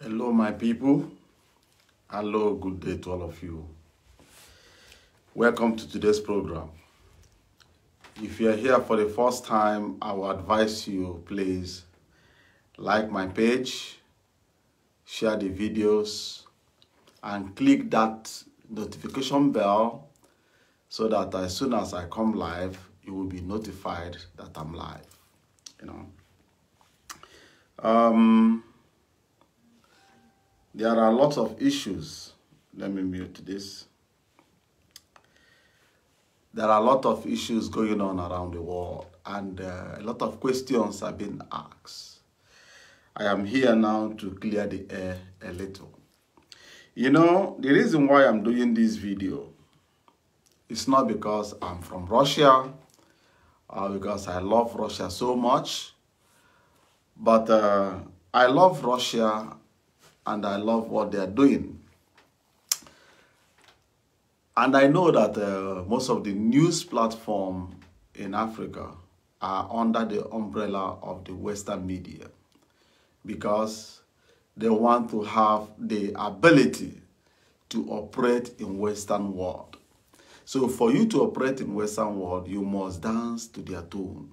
Hello, my people. Hello, good day to all of you. Welcome to today's program. If you're here for the first time, I will advise you, please like my page, share the videos, and click that notification bell so that as soon as I come live, you will be notified that I'm live. There are lots of issues. Let me mute this. There are a lot of issues going on around the world, and a lot of questions have been asked. I am here now to clear the air a little. The reason why I'm doing this video is not because I'm from Russia or because I love Russia so much, but I love Russia and I love what they are doing. And I know that most of the news platforms in Africa are under the umbrella of the Western media because they want to have the ability to operate in Western world. So for you to operate in Western world, you must dance to their tune.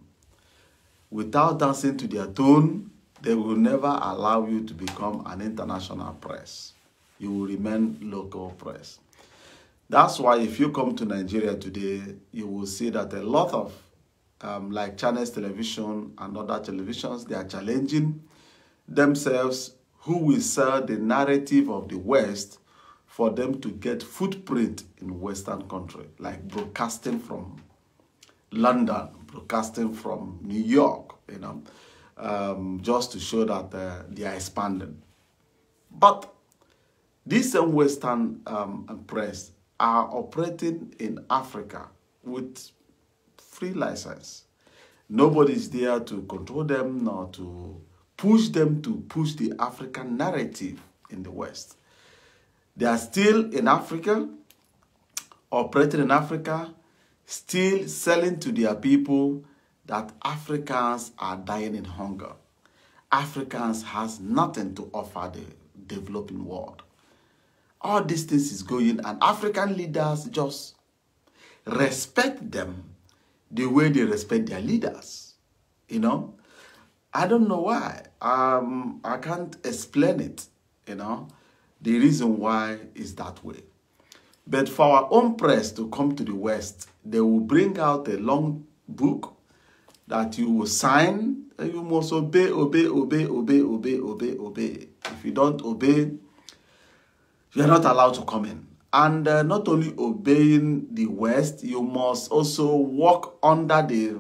Without dancing to their tune, they will never allow you to become an international press. You will remain local press. That's why if you come to Nigeria today, you will see that a lot of like Channels Television and other televisions, they are challenging themselves who will sell the narrative of the West for them to get footprint in Western country, like broadcasting from London, broadcasting from New York, just to show that they are expanding. But these Western press are operating in Africa with free license. Nobody is there to control them nor to push them to push the African narrative in the West. They are still in Africa, operating in Africa, still selling to their people that Africans are dying in hunger. Africans has nothing to offer the developing world. All these things is going, and African leaders just respect them the way they respect their leaders. I don't know why. I can't explain it. The reason why is that way. But for our own press to come to the West, they will bring out a long book that you will sign, and you must obey, obey, obey, obey, obey, obey, obey. If you don't obey, you are not allowed to come in. And not only obeying the West, you must also work under the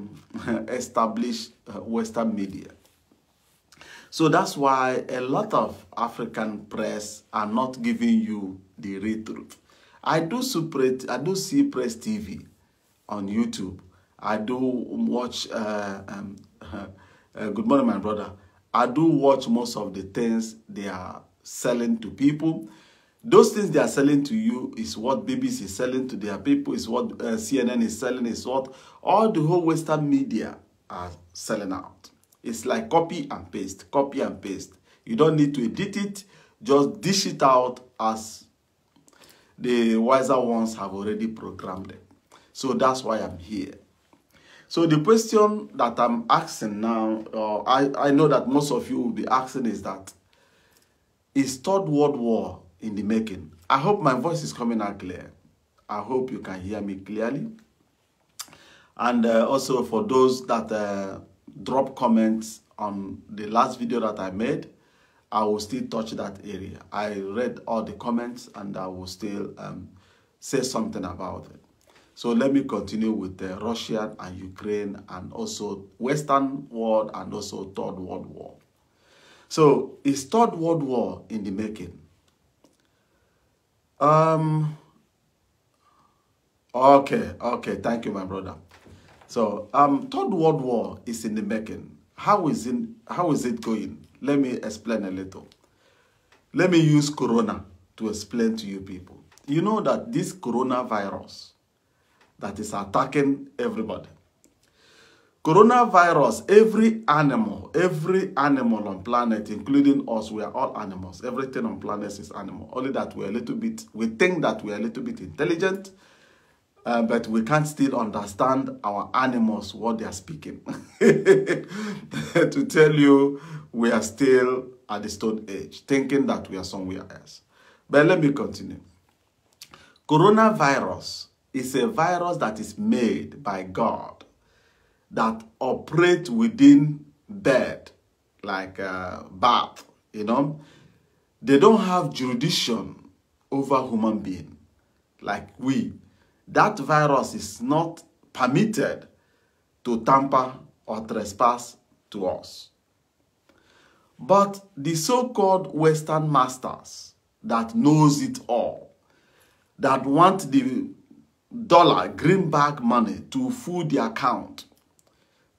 established Western media. So that's why a lot of African press are not giving you the real truth. I do see Press TV on YouTube. I do watch, good morning, my brother. I do watch most of the things they are selling to people. Those things they are selling to you is what BBC is selling to their people, is what CNN is selling, is what all the whole Western media are selling out. It's like copy and paste, copy and paste. You don't need to edit it, just dish it out as the wiser ones have already programmed it. So that's why I'm here. So the question that I'm asking now, I know that most of you will be asking is that, is Third World War in the making? I hope my voice is coming out clear. I hope you can hear me clearly. And also for those that drop comments on the last video that I made, I will still touch that area. I read all the comments and I will still say something about it. So let me continue with Russia and Ukraine and also Western world and also Third World War. So is Third World War in the making? Okay, thank you, my brother. So Third World War is in the making. How is it going? Let me explain a little. Let me use Corona to explain to you people. You know that this coronavirus that is attacking everybody. Coronavirus, every animal on planet, including us, we are all animals. Everything on planet is animal. Only that we think that we are a little bit intelligent, but we can't still understand our animals, what they are speaking. To tell you, we are still at the Stone Age, thinking that we are somewhere else. But let me continue. Coronavirus is a virus that is made by God, that operate within bed, like bat, you know. They don't have jurisdiction over human being like we. That virus is not permitted to tamper or trespass to us. But the so-called Western masters that knows it all, that want the dollar, greenback money to fool the account,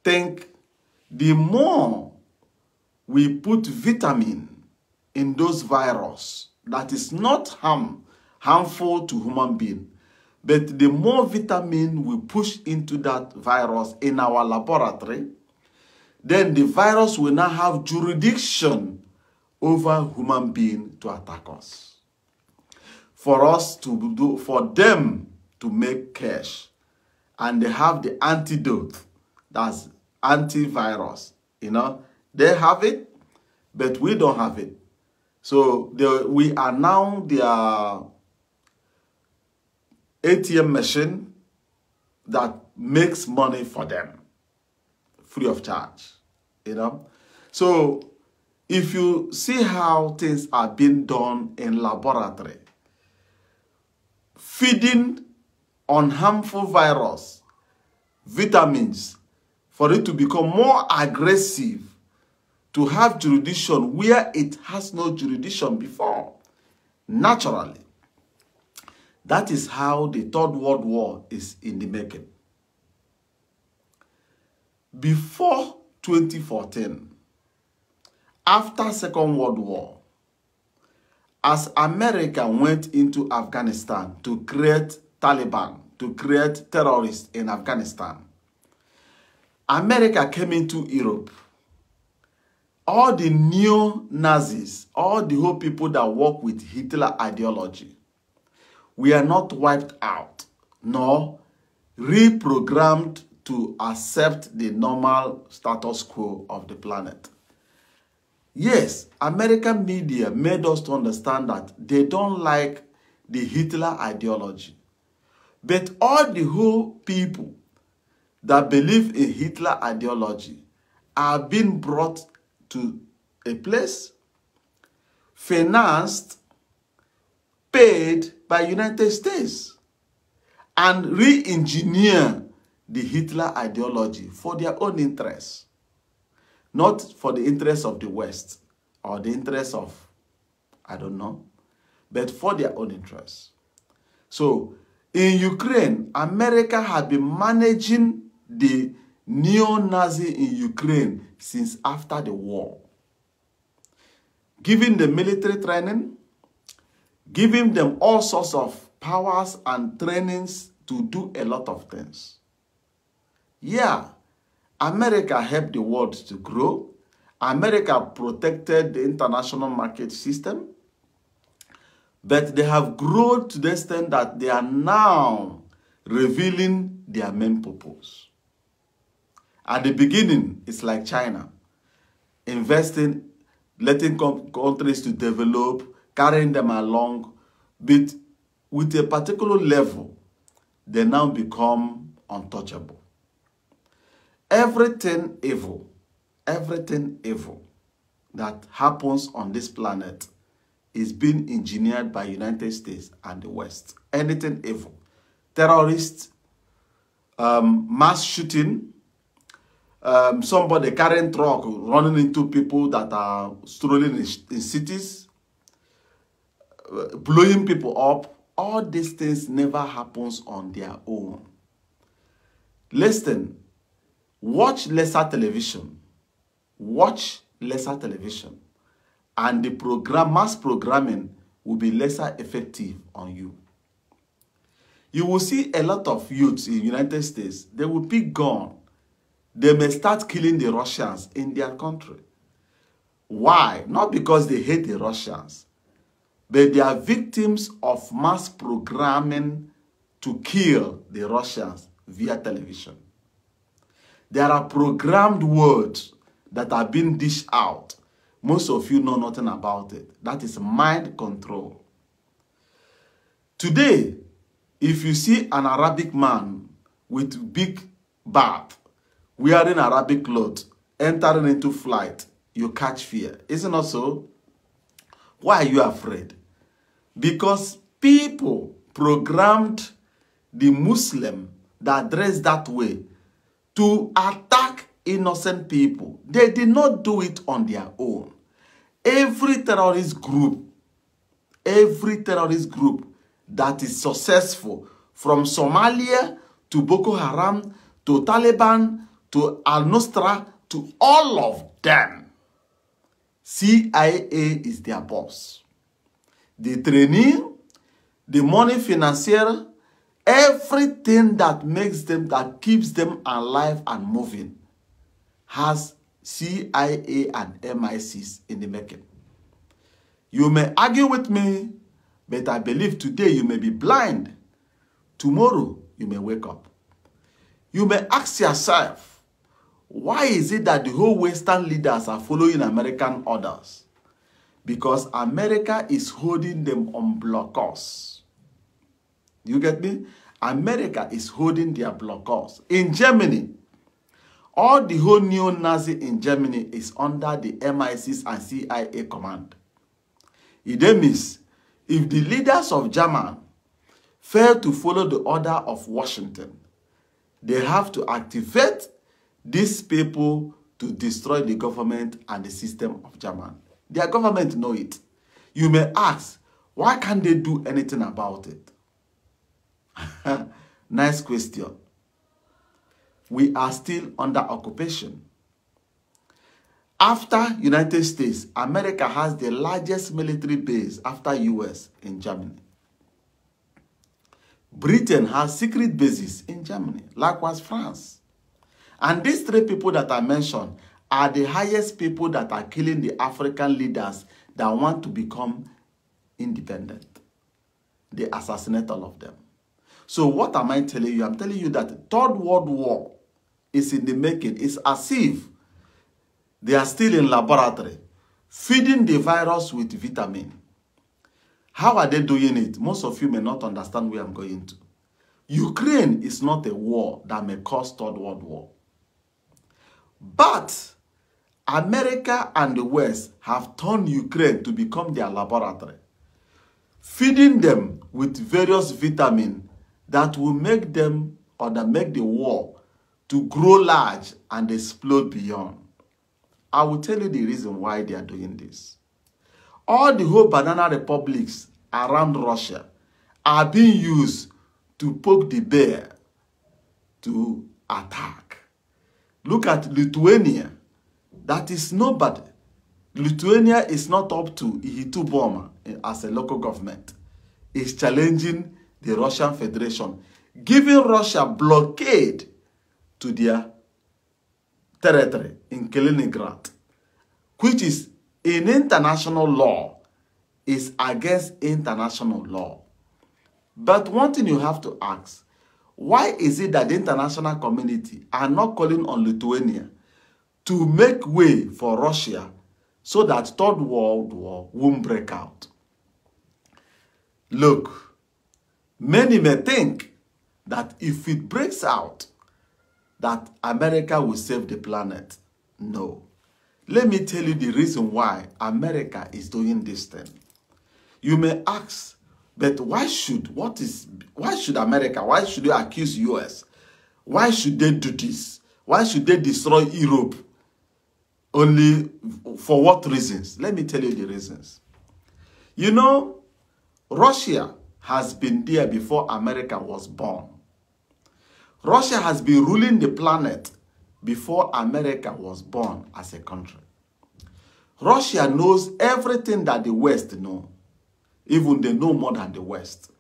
think the more we put vitamin in those virus that is not harmful to human being, but the more vitamin we push into that virus in our laboratory, then the virus will now have jurisdiction over human being to attack us. For them to make cash, and they have the antidote, that's antivirus, you know. They have it, but we don't have it. So we are now their ATM machine that makes money for them, free of charge, you know. So if you see how things are being done in laboratory, feeding on harmful virus, vitamins, for it to become more aggressive, to have jurisdiction where it has no jurisdiction before, naturally. That is how the Third World War is in the making. Before 2014, after Second World War, as America went into Afghanistan to create Taliban, to create terrorists in Afghanistan, America came into Europe. All the neo-Nazis, all the whole people that work with Hitler ideology, we are not wiped out, nor reprogrammed to accept the normal status quo of the planet. Yes, American media made us to understand that they don't like the Hitler ideology. But all the whole people that believe in Hitler ideology are being brought to a place, financed, paid by United States, and re-engineer the Hitler ideology for their own interests, not for the interests of the West or the interests of, I don't know, but for their own interests. So in Ukraine, America had been managing the neo-Nazi in Ukraine since after the war, giving them military training, giving them all sorts of powers and trainings to do a lot of things. Yeah, America helped the world to grow. America protected the international market system. But they have grown to the extent that they are now revealing their main purpose. At the beginning, it's like China, investing, letting countries to develop, carrying them along, but with a particular level, they now become untouchable. Everything evil that happens on this planet is being engineered by United States and the West. Anything evil, terrorists, mass shooting, somebody carrying truck running into people that are strolling in cities, blowing people up. All these things never happens on their own. Listen, watch lesser television. Watch lesser television. And the mass programming will be lesser effective on you. You will see a lot of youths in the United States, they will pick gun they may start killing the Russians in their country. Why? Not because they hate the Russians, but they are victims of mass programming to kill the Russians via television. There are programmed words that are being dished out. Most of you know nothing about it. That is mind control. Today, if you see an Arabic man with big bath, wearing Arabic clothes, entering into flight, you catch fear. Isn't it so? Why are you afraid? Because people programmed the Muslim that dress that way to attack innocent people. They did not do it on their own. Every terrorist group that is successful, from Somalia to Boko Haram to Taliban to Al-Nusra to all of them, CIA is their boss. The training, the money financier, everything that makes them, that keeps them alive and moving, has CIA and MI6 in the making. You may argue with me, but I believe today you may be blind. Tomorrow you may wake up. You may ask yourself, why is it that the whole Western leaders are following American orders? Because America is holding them on blockers. You get me? America is holding their blockers. In Germany, all the whole neo-Nazi in Germany is under the MI6 and CIA command. It means if the leaders of Germany fail to follow the order of Washington, they have to activate these people to destroy the government and the system of Germany. Their government know it. You may ask, why can't they do anything about it? Nice question. We are still under occupation. After United States, America has the largest military base after US in Germany. Britain has secret bases in Germany, likewise France. And these three people that I mentioned are the highest people that are killing the African leaders that want to become independent. They assassinate all of them. So what am I telling you? I'm telling you that the Third World War is in the making. It's as if they are still in laboratory, feeding the virus with vitamin. How are they doing it? Most of you may not understand where I'm going to. Ukraine is not a war that may cause Third World War. But America and the West have turned Ukraine to become their laboratory, feeding them with various vitamins that will make them, or that make the war to grow large and explode beyond. I will tell you the reason why they are doing this. All the whole banana republics around Russia are being used to poke the bear to attack. Look at Lithuania. That is nobody. Lithuania is not up to Ihituboma as a local government. It's challenging the Russian Federation, giving Russia blockade to their territory in Kaliningrad, which is in international law, is against international law. But one thing you have to ask, why is it that the international community are not calling on Lithuania to make way for Russia so that Third World War won't break out? Look, many may think that if it breaks out, that America will save the planet. No. Let me tell you the reason why America is doing this thing. You may ask, but why should America, why should they accuse US? Why should they do this? Why should they destroy Europe? Only for what reasons? Let me tell you the reasons. You know, Russia has been there before America was born. Russia has been ruling the planet before America was born as a country. Russia knows everything that the West knows. Even they know more than the West.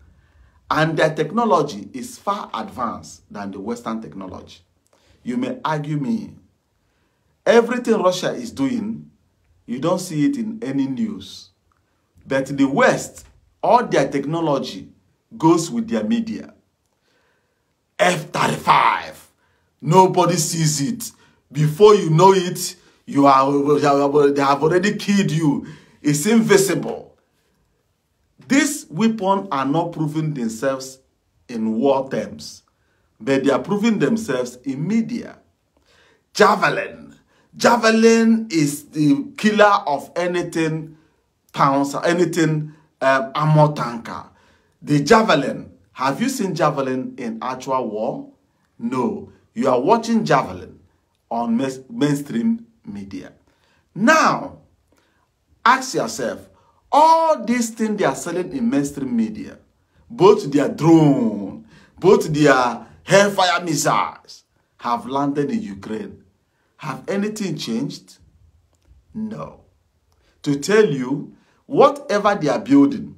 And their technology is far advanced than the Western technology. you may argue me. Everything Russia is doing, you don't see it in any news. But the West, all their technology goes with their media. F-35, nobody sees it. Before you know it, they have already killed you. It's invisible. These weapons are not proving themselves in war terms, but they are proving themselves in media. Javelin. Javelin is the killer of anything armor tanker. The Javelin. Have you seen Javelin in actual war? No. You are watching Javelin on mainstream media. Now, ask yourself, all these things they are selling in mainstream media, both their drone, both their Hellfire missiles, have landed in Ukraine. Have anything changed? No. To tell you, whatever they are building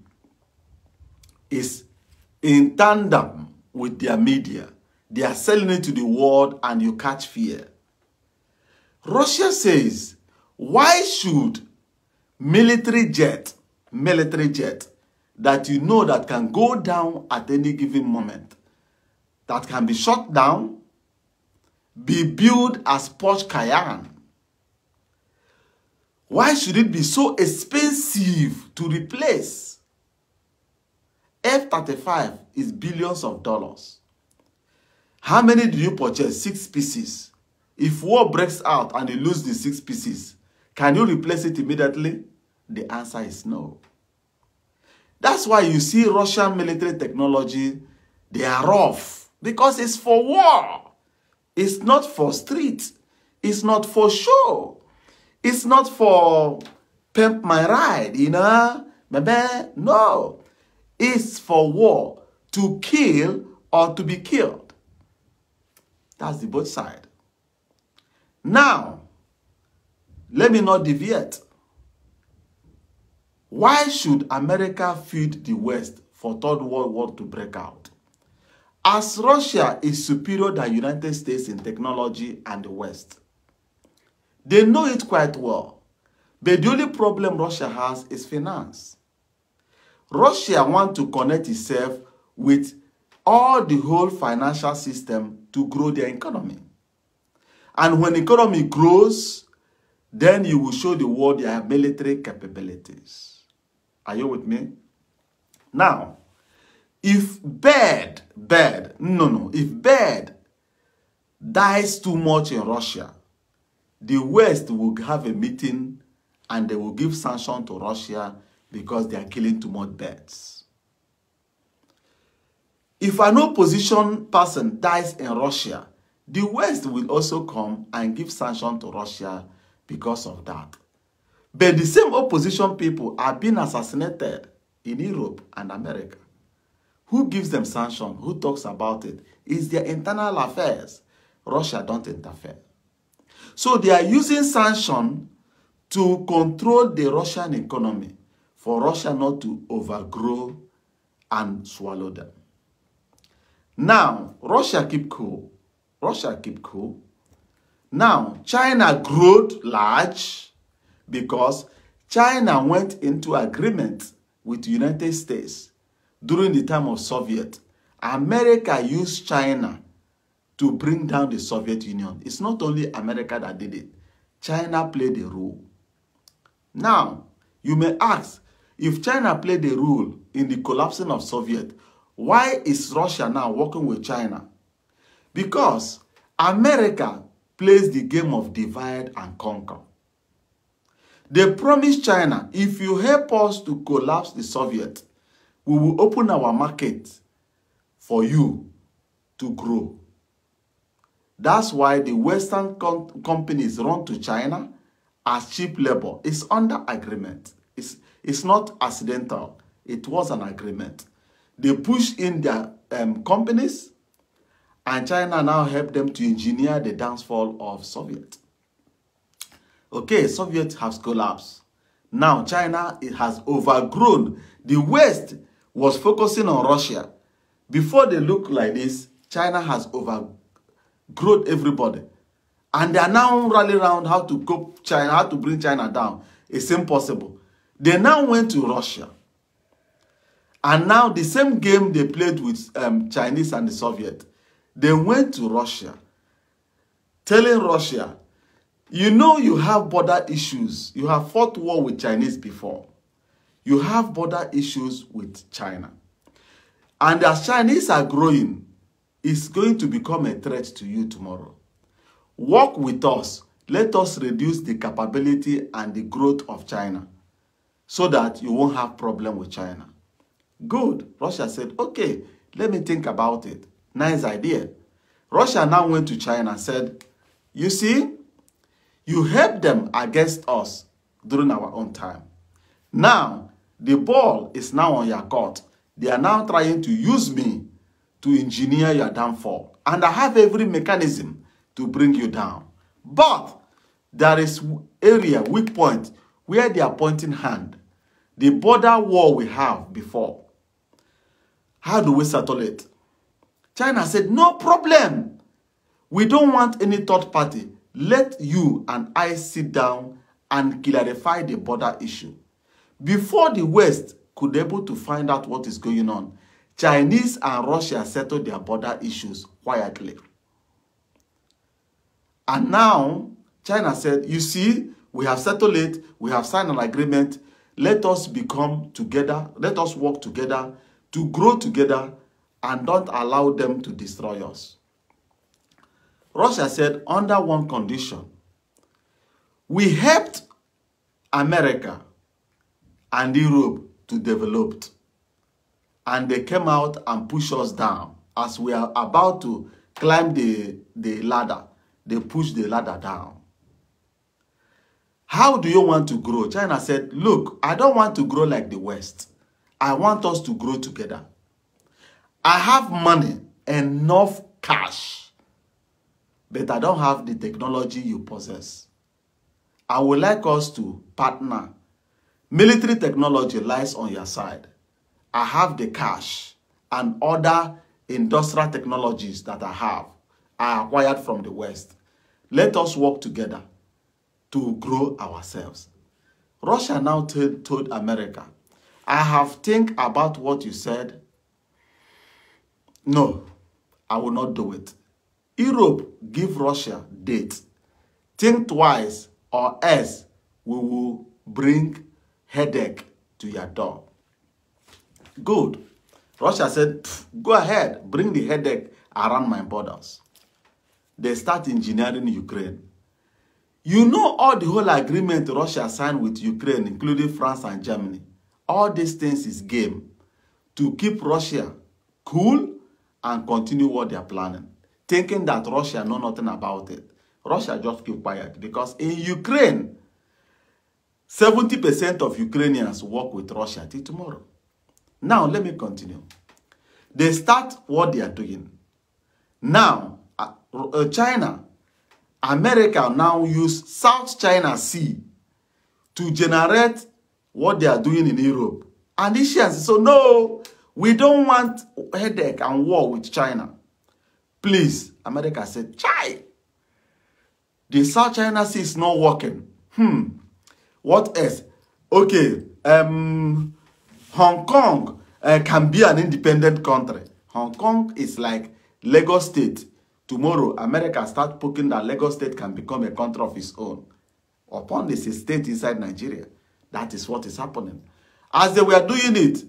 is in tandem with their media. They are selling it to the world and you catch fear. Russia says, why should military jet that you know that can go down at any given moment, that can be shot down, be built as Porsche Cayenne? Why should it be so expensive to replace? F-35 is billions of dollars. How many do you purchase? 6 pieces. If war breaks out and you lose the 6 pieces, can you replace it immediately? The answer is no. That's why you see Russian military technology, they are rough. Because it's for war. It's not for street. It's not for show. It's not for pimp my ride, you know? No. It's for war. To kill or to be killed. That's the both side. Now, let me not deviate. Why should America feed the West for Third World War to break out? As Russia is superior than the United States in technology and the West. They know it quite well. But the only problem Russia has is finance. Russia wants to connect itself with all the whole financial system to grow their economy. And when the economy grows, then you will show the world their military capabilities. Are you with me? Now, if if bad dies too much in Russia, the West will have a meeting and they will give sanction to Russia because they are killing too much birds. If an opposition person dies in Russia, the West will also come and give sanction to Russia because of that. But the same opposition people are being assassinated in Europe and America. Who gives them sanction? Who talks about it? It's their internal affairs. Russia don't interfere. So they are using sanction to control the Russian economy for Russia not to overgrow and swallow them. Now, Russia keep cool. Russia keep cool. Now, China grew large because China went into agreement with the United States during the time of Soviet. America used China to bring down the Soviet Union. It's not only America that did it. China played a role. Now, you may ask, if China played a role in the collapsing of Soviet, why is Russia now working with China? Because America plays the game of divide and conquer. They promised China, if you help us to collapse the Soviet, we will open our market for you to grow. That's why the Western companies run to China as cheap labor. It's under agreement. It's not accidental. It was an agreement. They push in their companies, and China now help them to engineer the downfall of Soviet. Okay, Soviet has collapsed. Now China, it has overgrown. The West was focusing on Russia. Before they look like this, China has overgrown everybody. And they are now rallying around how to cope China, how to bring China down. It's impossible. They now went to Russia. And now the same game they played with Chinese and the Soviet, they went to Russia, telling Russia, you know you have border issues. You have fought war with Chinese before. You have border issues with China. And as Chinese are growing, it's going to become a threat to you tomorrow. Work with us. Let us reduce the capability and the growth of China so that you won't have problem with China. Good. Russia said, okay, let me think about it. Nice idea. Russia now went to China and said, you see, you helped them against us during our own time. Now, the ball is now on your court. They are now trying to use me to engineer your downfall. And I have every mechanism to bring you down. But there is area, weak point, where they are pointing hand. The border war we have before. How do we settle it? China said, no problem. We don't want any third party. Let you and I sit down and clarify the border issue. Before the West could be able to find out what is going on, Chinese and Russia settled their border issues quietly. And now, China said, you see, we have settled it, we have signed an agreement, let us become together, let us work together, to grow together, and don't allow them to destroy us. Russia said, under one condition, we helped America and Europe to develop, and they came out and pushed us down. As we are about to climb the ladder, they pushed the ladder down. How do you want to grow? China said, look, I don't want to grow like the West. I want us to grow together. I have money, enough cash, but I don't have the technology you possess. I would like us to partner. Military technology lies on your side. I have the cash and other industrial technologies that I acquired from the West. Let us work together to grow ourselves. Russia now told America, I have think about what you said. No, I will not do it. Europe give Russia date. Think twice or else we will bring headache to your door. Good. Russia said, go ahead, bring the headache around my borders. They start engineering Ukraine. You know all the whole agreement Russia signed with Ukraine, including France and Germany. All these things is game to keep Russia cool and continue what they are planning. Thinking that Russia know nothing about it. Russia just keep quiet because in Ukraine, 70% of Ukrainians work with Russia till tomorrow. Now, let me continue. They start what they are doing. Now, China, America now use South China Sea to generate what they are doing in Europe. And Asians, so no, we don't want headache and war with China. Please, America said, chai, the South China Sea is not working. What else? Okay, Hong Kong can be an independent country. Hong Kong is like Lagos State. Tomorrow, America start poking that Lagos State can become a country of its own. Upon this state inside Nigeria, that is what is happening. As they were doing it,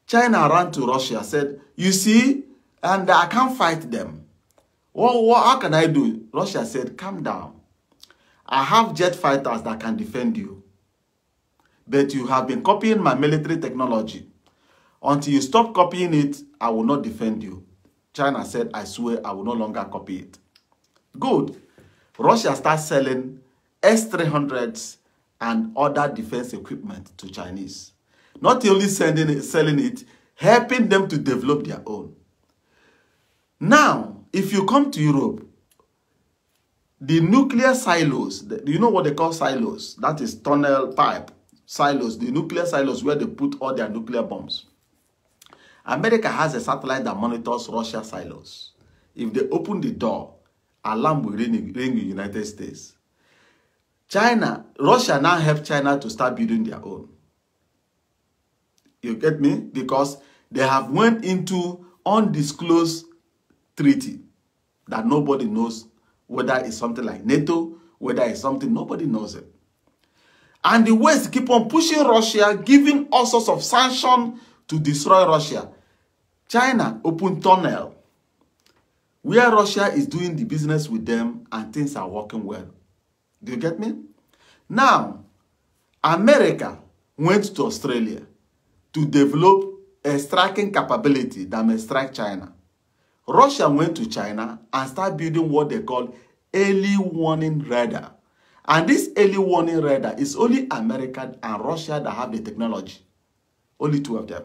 China ran to Russia, said, you see, and I can't fight them. How can I do? Russia said, calm down. I have jet fighters that can defend you. But you have been copying my military technology. Until you stop copying it, I will not defend you. China said, I swear I will no longer copy it. Good. Russia starts selling S-300s and other defense equipment to Chinese. Not only selling it, helping them to develop their own. Now, if you come to Europe, the nuclear silos, do you know what they call silos? That is tunnel pipe silos, the nuclear silos where they put all their nuclear bombs. America has a satellite that monitors Russia silos. If they open the door alarm will ring in the United States. Russia now helped China to start building their own. You get me? Because they have went into undisclosed treaty that nobody knows whether it's something like NATO, whether it's something, nobody knows it. And the West keep on pushing Russia, giving all sorts of sanctions to destroy Russia. China opened tunnel where Russia is doing the business with them and things are working well. Do you get me? Now, America went to Australia to develop a striking capability that may strike China. Russia went to China and started building what they call early warning radar. And this early warning radar is only America and Russia that have the technology. Only two of them.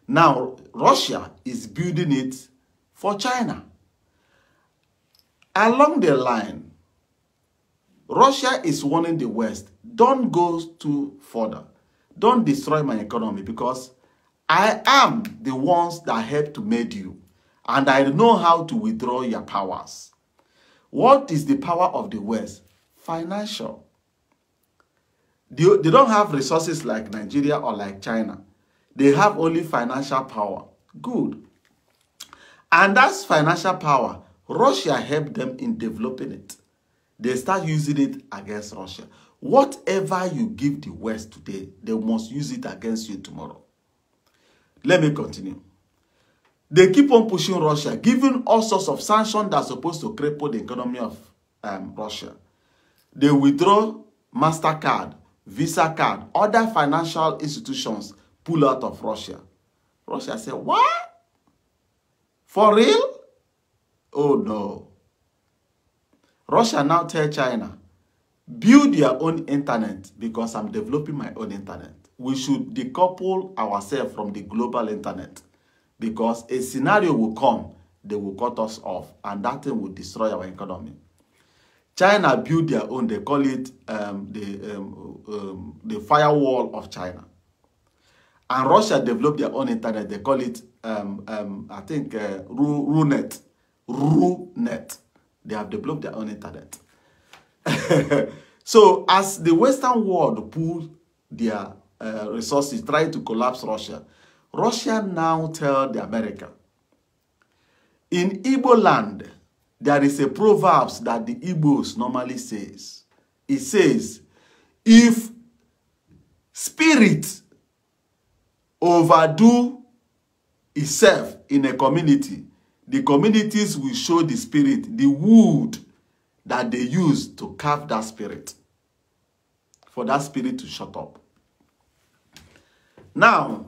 Now, Russia is building it for China. Along the line, Russia is warning the West, don't go too further. Don't destroy my economy because I am the ones that helped to make you. And I know how to withdraw your powers. What is the power of the West? Financial. They don't have resources like Nigeria or like China. They have only financial power. Good. And that's financial power. Russia helped them in developing it. They start using it against Russia. Whatever you give the West today, they must use it against you tomorrow. Let me continue. They keep on pushing Russia, giving all sorts of sanctions that are supposed to cripple the economy of Russia. They withdraw MasterCard, Visa card, other financial institutions pull out of Russia. Russia said, what? For real? Oh no. Russia now tell China, build your own internet because I'm developing my own internet. We should decouple ourselves from the global internet because a scenario will come, they will cut us off and that thing will destroy our economy. China built their own, they call it the firewall of China. And Russia developed their own internet, they call it, I think, RuNet. RuNet. They have developed their own internet. So as the Western world pull their resources, try to collapse Russia, Russia now tell the America, in Igbo land, there is a proverb that the Igbos normally says. It says, if spirit overdo itself in a community, the communities will show the spirit, the wood that they use to carve that spirit, for that spirit to shut up. Now,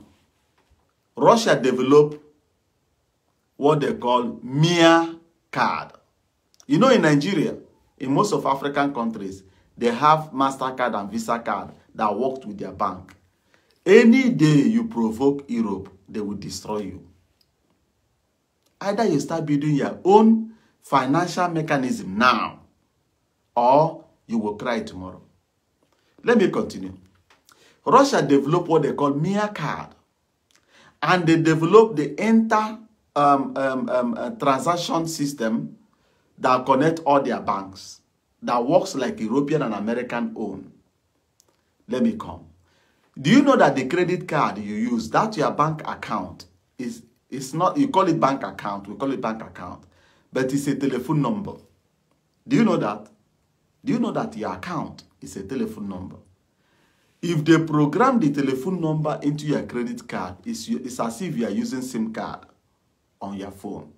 Russia developed what they call Mia card. You know, in Nigeria, in most of African countries, they have MasterCard and Visa card that works with their bank. Any day you provoke Europe, they will destroy you. Either you start building your own financial mechanism now, or you will cry tomorrow. Let me continue. Russia developed what they call Mia card. And they developed the transaction system that connect all their banks, that works like European and American own. Let me come. Do you know that the credit card you use, that your bank account, it's not, you call it bank account, we call it bank account, but it's a telephone number. Do you know that? Do you know that your account is a telephone number? If they program the telephone number into your credit card, it's as if you are using SIM card on your phone.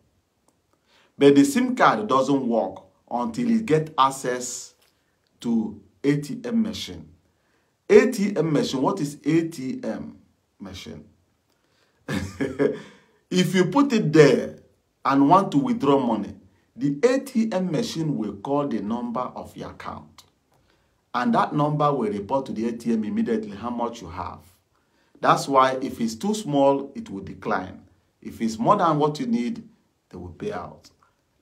But the SIM card doesn't work until it gets access to ATM machine. ATM machine, what is ATM machine? If you put it there and want to withdraw money, the ATM machine will call the number of your account. And that number will report to the ATM immediately how much you have. That's why if it's too small, it will decline. If it's more than what you need, they will pay out.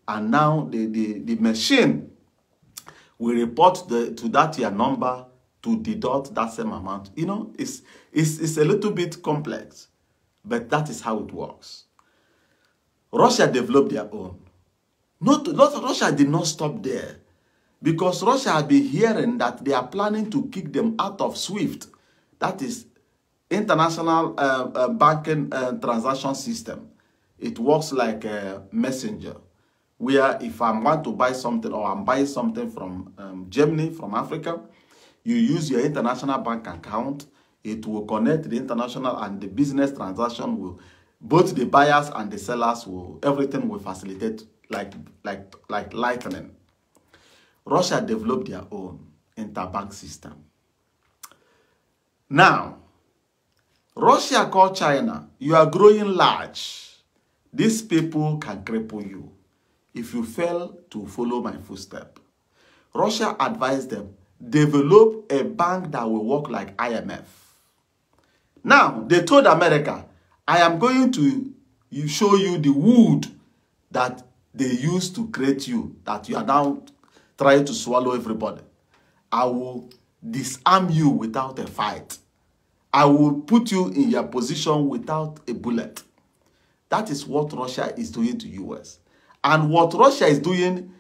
And now the machine will report to that your number to deduct that same amount. You know, it's a little bit complex, but that is how it works. Russia developed their own. Russia did not stop there, because Russia had been hearing that they are planning to kick them out of SWIFT, that is international banking transaction system. It works like a messenger, where if I want to buy something, or I'm buying something from Germany, from Africa, you use your international bank account. It will connect the international, and the business transaction will, both the buyers and the sellers will, everything will facilitate like lightning. Russia developed their own interbank system. Now, Russia called China, you are growing large. These people can cripple you if you fail to follow my footstep. Russia advised them, develop a bank that will work like IMF. Now, they told America, I am going to show you the wood that they used to create you, that you are now trying to swallow everybody. I will disarm you without a fight. I will put you in your position without a bullet. That is what Russia is doing to US. And what Russia is doing,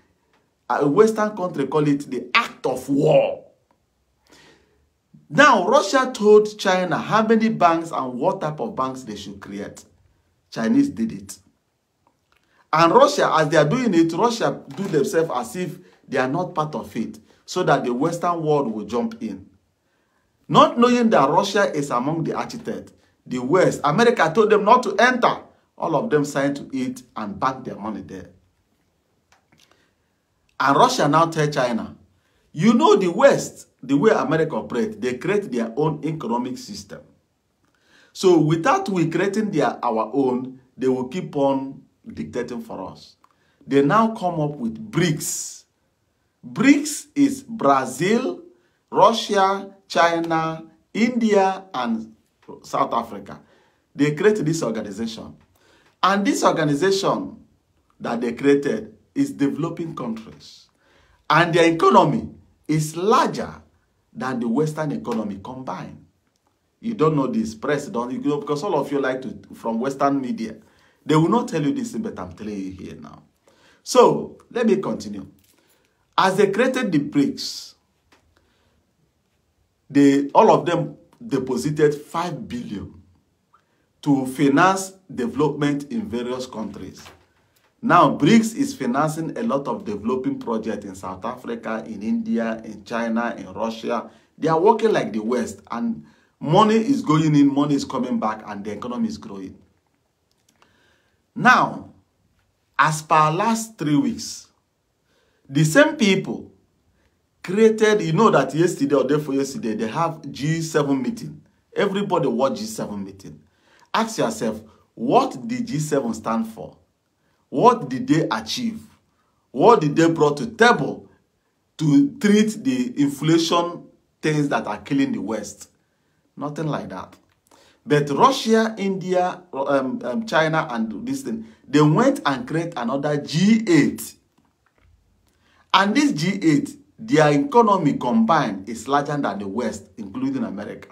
a Western country call it the act of war. Now, Russia told China how many banks and what type of banks they should create. Chinese did it. And Russia, as they are doing it, Russia do themselves as if they are not part of it, so that the Western world will jump in. Not knowing that Russia is among the architects, the West, America told them not to enter. All of them signed to it and banked their money there. And Russia now tell China, you know the West, the way America operates, they create their own economic system. So without we creating our own, they will keep on dictating for us. They now come up with BRICS. BRICS is Brazil, Russia, China, India, and South Africa. They created this organization. And this organization that they created is developing countries. And their economy is larger than the Western economy combined. You don't know this, press don't, you know, because all of you like to, from Western media, they will not tell you this, but I'm telling you here now. So, let me continue. As they created the BRICS, all of them deposited $5 billion to finance development in various countries. Now, BRICS is financing a lot of developing projects in South Africa, in India, in China, in Russia. They are working like the West, and money is going in, money is coming back, and the economy is growing. Now, as per last 3 weeks, the same people created, you know that yesterday or day for yesterday, they have G7 meeting. Everybody watch G7 meeting. Ask yourself, what did G7 stand for? What did they achieve? What did they brought to the table to treat the inflation things that are killing the West? Nothing like that. But Russia, India, China, and this thing, they went and created another G8. And this G8, their economy combined is larger than the West, including America.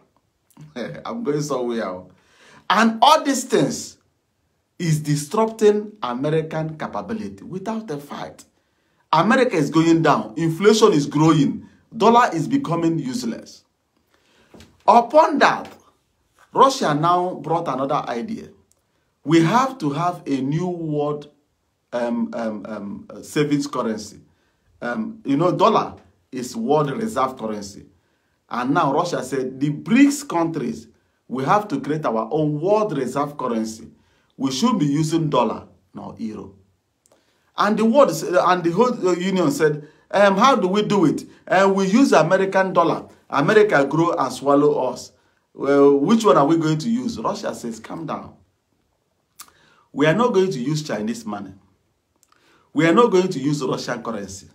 I'm going somewhere. And all these things is disrupting American capability without a fight. America is going down. Inflation is growing. Dollar is becoming useless. Upon that, Russia now brought another idea. We have to have a new world savings currency. You know, dollar is world reserve currency. And now Russia said, the BRICS countries, we have to create our own world reserve currency. We should be using dollar, not euro. And the world, and the whole union said, how do we do it? We use American dollar. America grow and swallow us. Well, which one are we going to use? Russia says, calm down. We are not going to use Chinese money. We are not going to use Russian currency,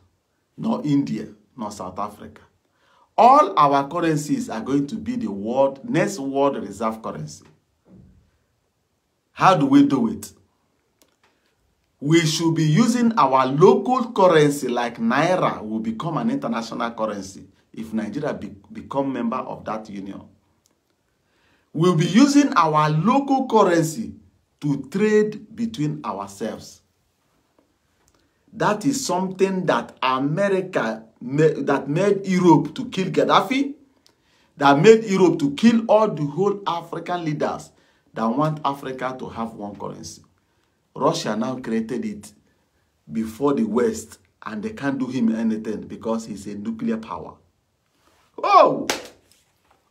nor India, nor South Africa. All our currencies are going to be the next world reserve currency. How do we do it? We should be using our local currency, like Naira will become an international currency if Nigeria become member of that union. We'll be using our local currency to trade between ourselves. That is something that America that made Europe to kill Gaddafi, that made Europe to kill all the whole African leaders that want Africa to have one currency. Russia now created it before the West, and they can't do him anything because he's a nuclear power. Oh,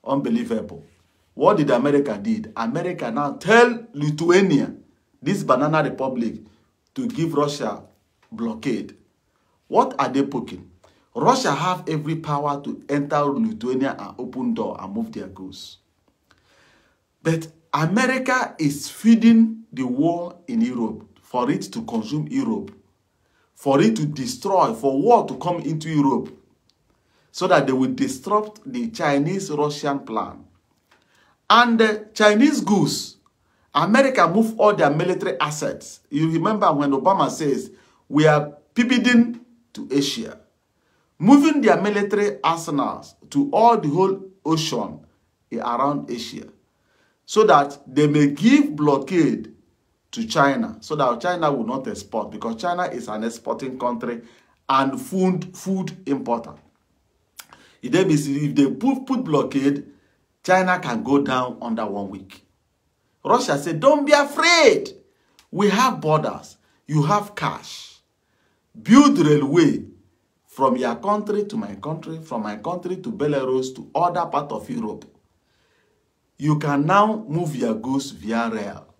unbelievable. What did America did? America now tell Lithuania, this banana republic, to give Russia blockade. What are they poking? Russia have every power to enter Lithuania and open door and move their goods. But America is feeding the war in Europe for it to consume Europe, for it to destroy, for war to come into Europe, so that they will disrupt the Chinese-Russian plan. And the Chinese goods, America move all their military assets. You remember when Obama says, we are pivoting to Asia, moving their military arsenals to all the whole ocean around Asia, so that they may give blockade to China, so that China will not export, because China is an exporting country and food importer. If they put blockade, China can go down under 1 week. Russia said, don't be afraid. We have borders. You have cash. Build railway from your country to my country, from my country to Belarus to other parts of Europe. You can now move your goods via rail.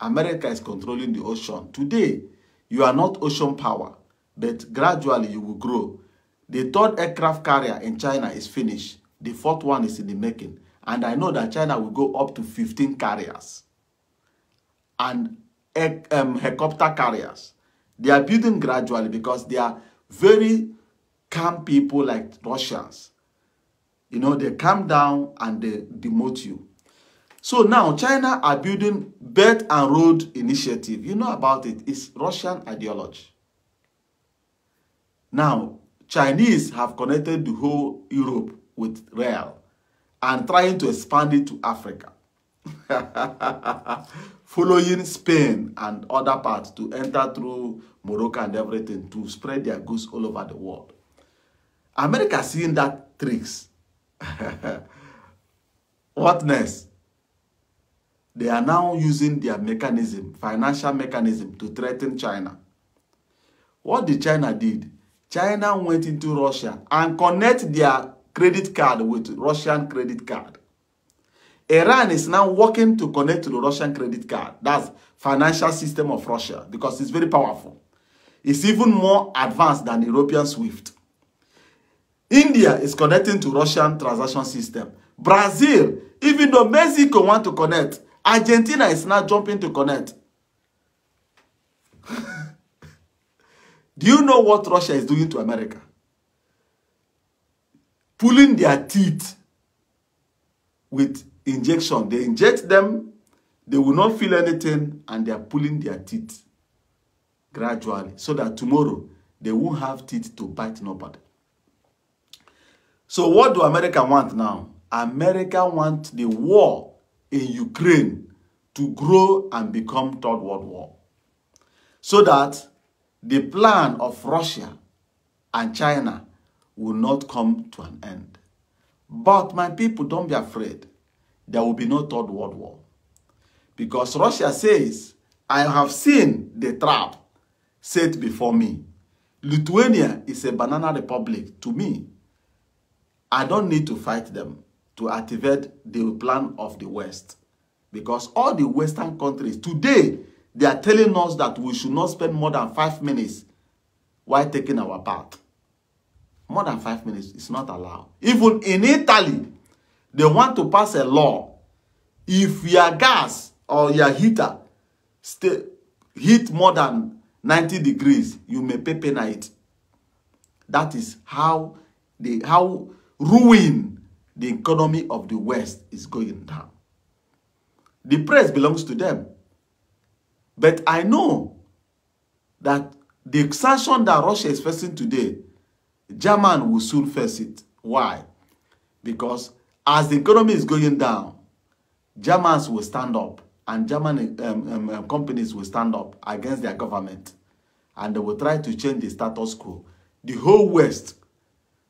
America is controlling the ocean. Today, you are not ocean power, but gradually you will grow. The third aircraft carrier in China is finished. The fourth one is in the making. And I know that China will go up to 15 carriers and helicopter carriers. They are building gradually because they are very calm people like Russians. You know, they calm down and they demote you. So now China are building Belt and Road Initiative. You know about it. It's Russian ideology. Now, Chinese have connected the whole Europe with rail and trying to expand it to Africa. Following Spain and other parts to enter through Morocco and everything to spread their goods all over the world. America seeing that tricks. What next? They are now using their mechanism, financial mechanism, to threaten China. What did China did? China went into Russia and connect their credit card with Russian credit card. Iran is now working to connect to the Russian credit card. That's financial system of Russia because it's very powerful. It's even more advanced than European SWIFT. India is connecting to Russian transaction system. Brazil, even though Mexico want to connect, Argentina is now jumping to connect. Do you know what Russia is doing to America? Pulling their teeth with injection. They inject them, they will not feel anything, and they are pulling their teeth gradually so that tomorrow they won't have teeth to bite nobody. So what do America want now? America wants the war in Ukraine to grow and become Third World War, so that the plan of Russia and China will not come to an end. But my people, don't be afraid. There will be no Third World War. Because Russia says, I have seen the trap set before me. Lithuania is a banana republic to me. I don't need to fight them to activate the plan of the West. Because all the Western countries, today, they are telling us that we should not spend more than 5 minutes while taking our bath. More than 5 minutes is not allowed. Even in Italy, they want to pass a law. If your gas or your heater heat more than 90 degrees, you may pay penalty. That is how ruin the economy of the West is going down. The praise belongs to them. But I know that the sanction that Russia is facing today, Germany will soon face it. Why? Because as the economy is going down, Germans will stand up and German companies will stand up against their government. and they will try to change the status quo, the whole West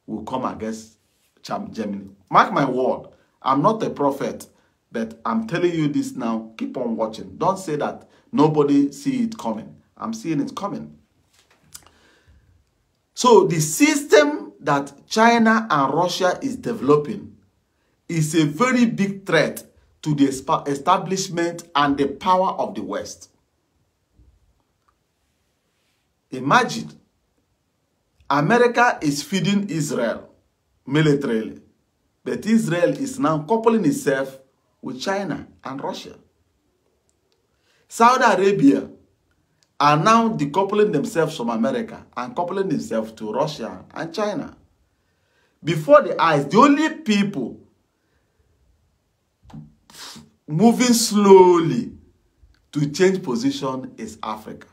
will come against Germany. Mark my word, I'm not a prophet, but I'm telling you this now. Keep on watching. Don't say that nobody see it coming. I'm seeing it coming. So the system that China and Russia is developing is a very big threat to the establishment and the power of the West. Imagine, America is feeding Israel militarily, but Israel is now coupling itself with China and Russia. Saudi Arabia are now decoupling themselves from America and coupling themselves to Russia and China. Before the eyes, the only people moving slowly to change position is Africa.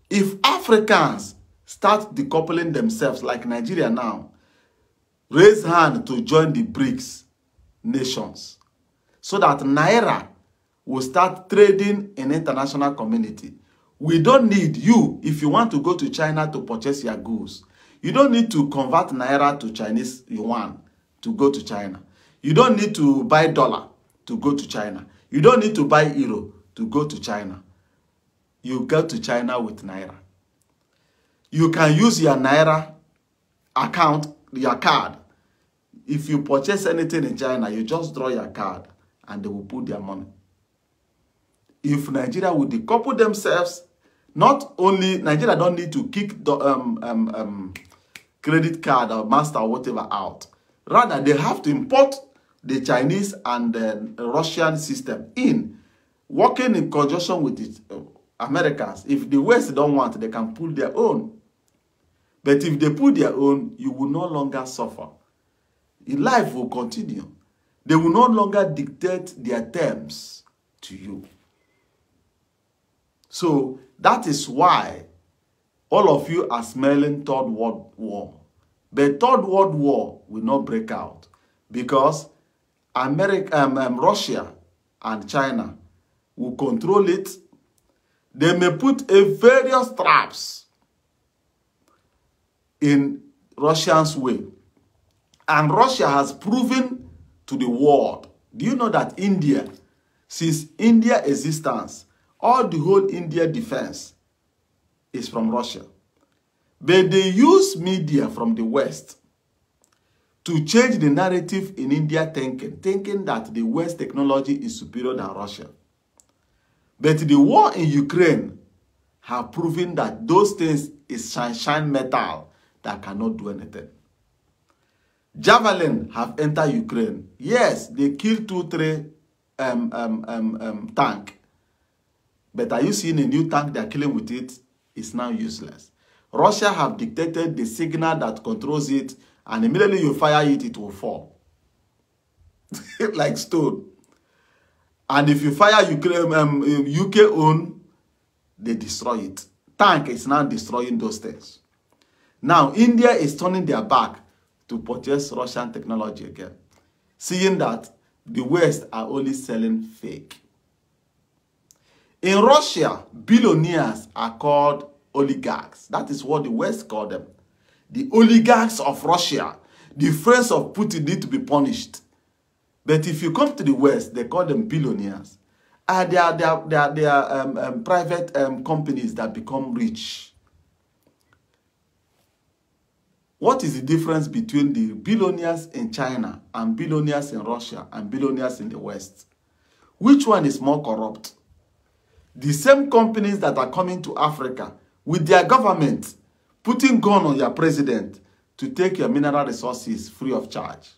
If Africans start decoupling themselves like Nigeria now, raise hand to join the BRICS nations so that Naira will start trading in international community. We don't need you, if you want to go to China to purchase your goods, you don't need to convert Naira to Chinese yuan to go to China. You don't need to buy dollar to go to China. You don't need to buy euro to go to China. You go to China with Naira. You can use your Naira account, your card. If you purchase anything in China, you just draw your card and they will put their money. If Nigeria would decouple themselves, not only Nigeria don't need to kick the credit card or master or whatever out. Rather, they have to import the Chinese and the Russian system in, working in conjunction with the Americans. If the West don't want, they can pull their own. But if they pull their own, you will no longer suffer. Life will continue. They will no longer dictate their terms to you. So that is why all of you are smelling Third World War. But Third World War will not break out because Russia and China will control it. They may put various traps in Russians' way. And Russia has proven to the world. Do you know that India, since India's existence, all the whole India defense is from Russia. But they use media from the West to change the narrative in India thinking that the West technology is superior than Russia. But the war in Ukraine have proven that those things is shine metal that cannot do anything. Javelin have entered Ukraine. Yes, they killed 2-3 tank. But are you seeing a new tank they're killing with it? It's now useless. Russia have dictated the signal that controls it, and immediately you fire it, it will fall. Like stone. And if you fire Ukraine, UK own, they destroy it. Tank is now destroying those things. Now, India is turning their back to purchase Russian technology again, seeing that the West are only selling fake. In Russia, billionaires are called oligarchs. That is what the West call them. The oligarchs of Russia, the friends of Putin, need to be punished. But if you come to the West, they call them billionaires. And they are private companies that become rich. What is the difference between the billionaires in China and billionaires in Russia and billionaires in the West? Which one is more corrupt? The same companies that are coming to Africa with their government putting gun on your president to take your mineral resources free of charge.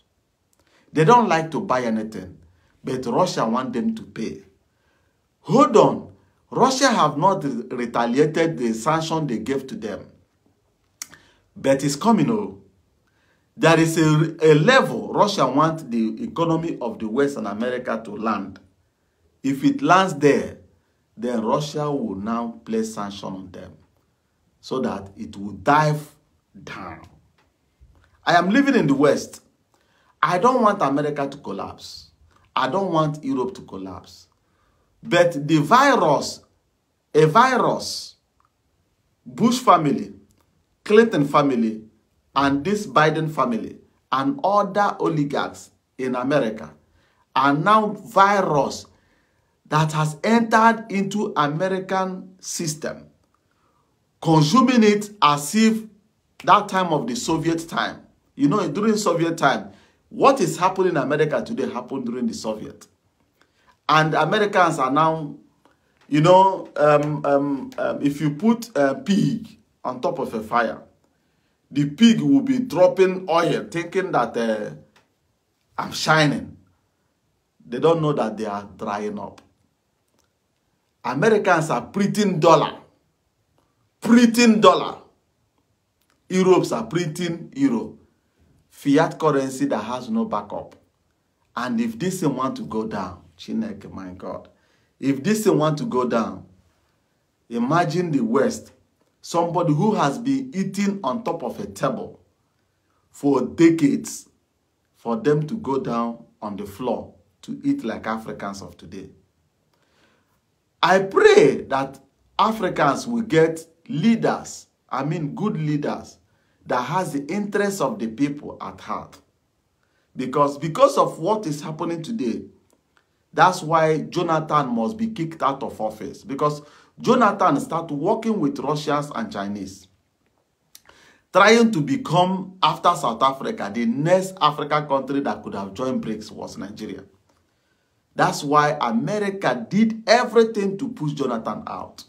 They don't like to buy anything, but Russia want them to pay. Hold on. Russia have not retaliated the sanction they gave to them. But it's coming. Oh. There is a level Russia wants the economy of the West and America to land. If it lands there, then Russia will now place sanction on them so that it will dive down. I am living in the West. I don't want America to collapse. I don't want Europe to collapse. But the virus, a virus Bush family, Clinton family, and this Biden family, and other oligarchs in America are now virus that has entered into American system, consuming it as if that time of the Soviet time. You know, during Soviet time, what is happening in America today happened during the Soviet. And Americans are now, you know, if you put a pig on top of a fire, the pig will be dropping oil, thinking that I'm shining. They don't know that they are drying up. Americans are printing dollar. Printing dollar. Europe's are printing euro. Fiat currency that has no backup. And if this thing want to go down, Chineke, my God. If this thing want to go down, imagine the West. Somebody who has been eating on top of a table for decades, for them to go down on the floor to eat like Africans of today. I pray that Africans will get leaders, good leaders, that has the interests of the people at heart. Because of what is happening today, that's why Jonathan must be kicked out of office. Because Jonathan started working with Russians and Chinese, trying to become, after South Africa, the next African country that could have joined BRICS was Nigeria. That's why America did everything to push Jonathan out.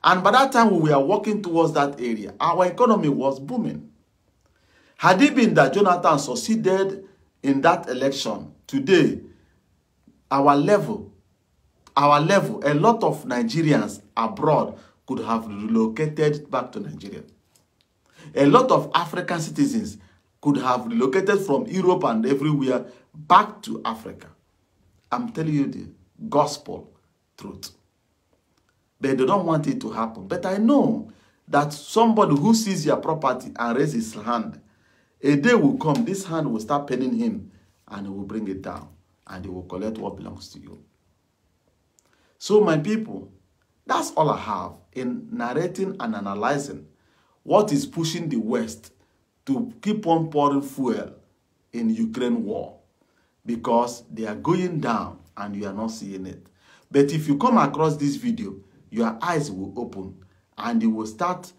And by that time, we were working towards that area. Our economy was booming. Had it been that Jonathan succeeded in that election, today, our level, a lot of Nigerians abroad could have relocated back to Nigeria. A lot of African citizens could have relocated from Europe and everywhere back to Africa. I'm telling you the gospel truth. But they don't want it to happen. But I know that somebody who sees your property and raises his hand, a day will come, this hand will start paining him, and he will bring it down, and he will collect what belongs to you. So my people, that's all I have in narrating and analyzing what is pushing the West to keep on pouring fuel in Ukraine war. Because they are going down and you are not seeing it. But if you come across this video, your eyes will open and you will start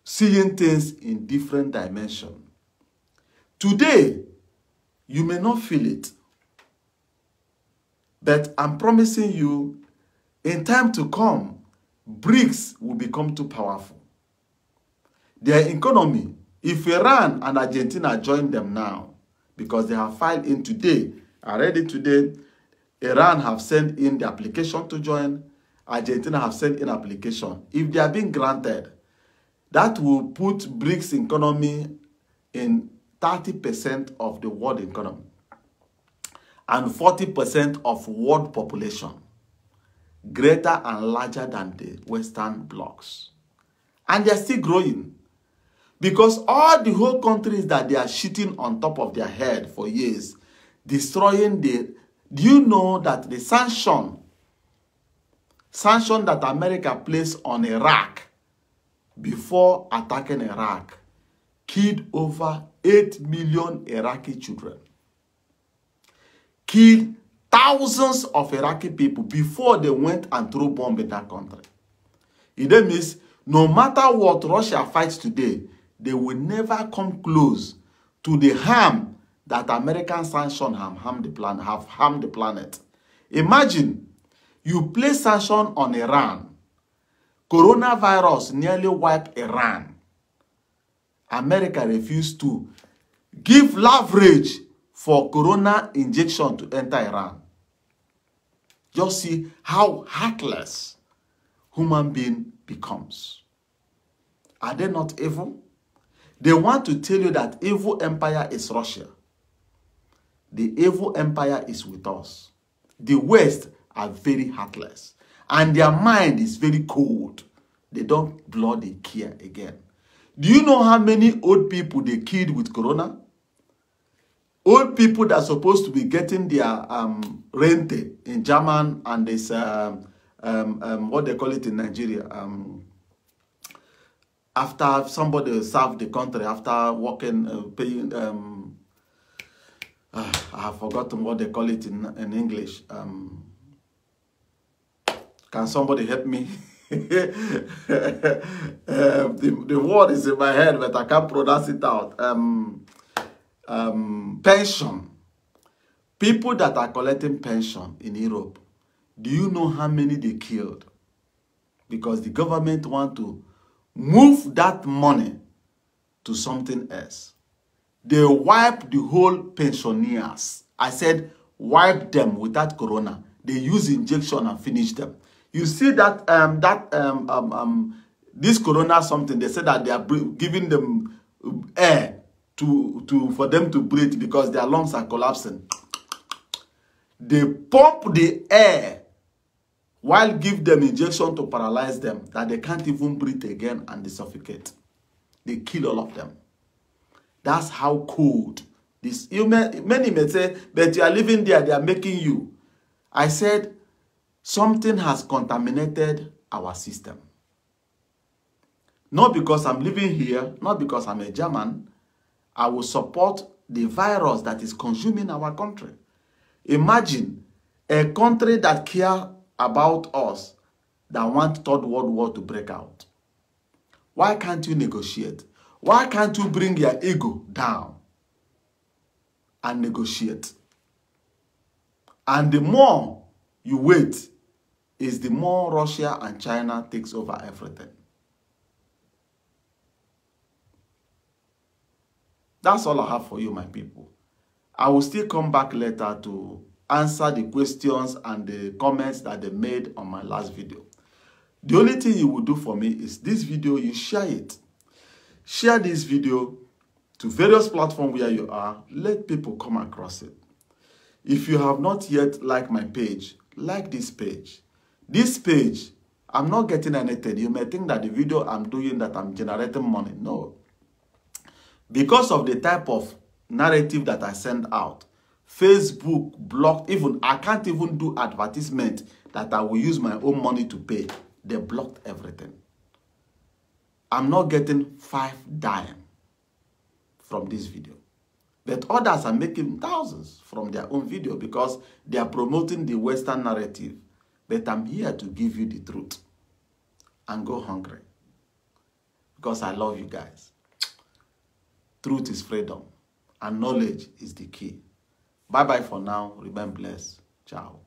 seeing things in different dimensions. Today, you may not feel it, but I'm promising you, in time to come, BRICS will become too powerful. Their economy, if Iran and Argentina join them now, because they have filed in today, already today, Iran have sent in the application to join, Argentina have sent in application. If they are being granted, that will put BRICS economy in 30% of the world economy and 40% of world population, greater and larger than the Western blocs. And they are still growing. Because all the whole countries that they are shitting on top of their head for years, destroying the... Do you know that the sanction that America placed on Iraq before attacking Iraq killed over 8 million Iraqi children? Killed thousands of Iraqi people before they went and threw bombs in that country. It means no matter what Russia fights today, they will never come close to the harm that American sanctions have harmed the planet. Imagine you place sanctions on Iran. Coronavirus nearly wiped Iran. America refused to give leverage for corona injection to enter Iran. Just see how heartless human being becomes. Are they not evil? They want to tell you that evil empire is Russia. The evil empire is with us. The West are very heartless. And their mind is very cold. They don't bloody care again. Do you know how many old people they killed with corona? Old people that are supposed to be getting their rente in German and this, what they call it in Nigeria, after somebody served the country, after working, paying, I have forgotten what they call it in English. Can somebody help me? The word is in my head, but I can't pronounce it out. Pension. People that are collecting pension in Europe, do you know how many they killed? Because the government want to move that money to something else. They wipe the whole pensioners. I said wipe them without corona. They use injection and finish them. You see that this corona something, they said that they are giving them air for them to breathe because their lungs are collapsing. They pump the air while give them injection to paralyze them, that they can't even breathe again and they suffocate. They kill all of them. That's how cold this. Many may say, but you are living there, they are making you. I said, something has contaminated our system. Not because I'm living here, not because I'm a German. I will support the virus that is consuming our country. Imagine a country that cares about us, that want Third World War to break out. Why can't you negotiate? Why can't you bring your ego down and negotiate? And the more you wait, is the more Russia and China takes over everything. That's all I have for you, my people. I will still come back later to answer the questions and the comments that they made on my last video. The only thing you will do for me is this video, you share it. Share this video to various platforms where you are. Let people come across it. If you have not yet liked my page, like this page. This page, I'm not getting anything. You may think that the video I'm doing that I'm generating money. No. Because of the type of narrative that I send out, Facebook blocked, even I can't even do advertisement that I will use my own money to pay. They blocked everything. I'm not getting 5 dimes from this video. But others are making thousands from their own video because they are promoting the Western narrative. But I'm here to give you the truth and go hungry because I love you guys. Truth is freedom and knowledge is the key. Bye-bye for now. Remain blessed. Ciao.